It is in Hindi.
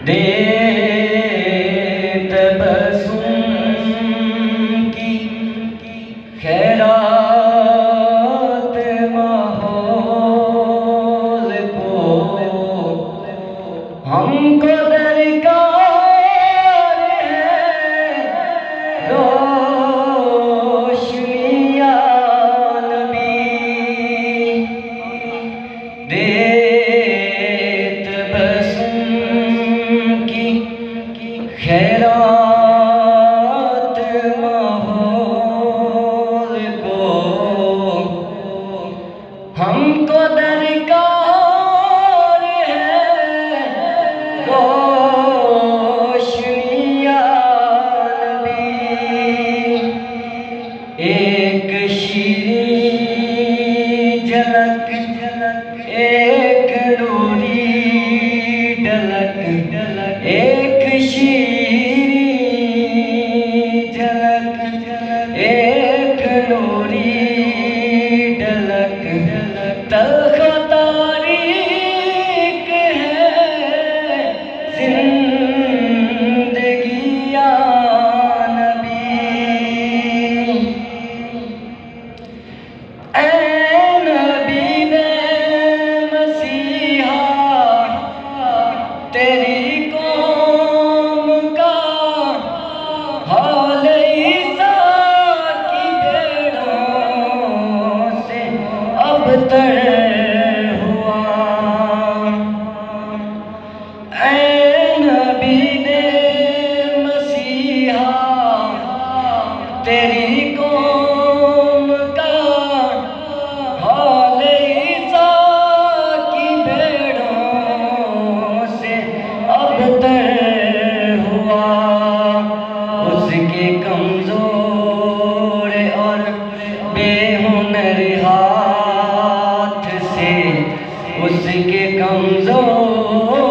दे तबस्सुम की खैरात माहौल को हमको दरकार है रोशनिया नबी दे खैरात माहौल को हमको दरकार है रोशनिया नबी एक शीरीं झलक एक नूरी ढलक एक शीरीं झलक एक नूरी ढलक तल्ख़ तारीक है ज़िंदगी या नबी ऐ नबी ने मसीहा तेरी तर हुआ ऐ नबी ने मसीहा तेरी कौम का हाल ईसा की भेड़ों से अबतर हुआ उसके कमजोर और बेहुनर हाथ से उसके कमजोर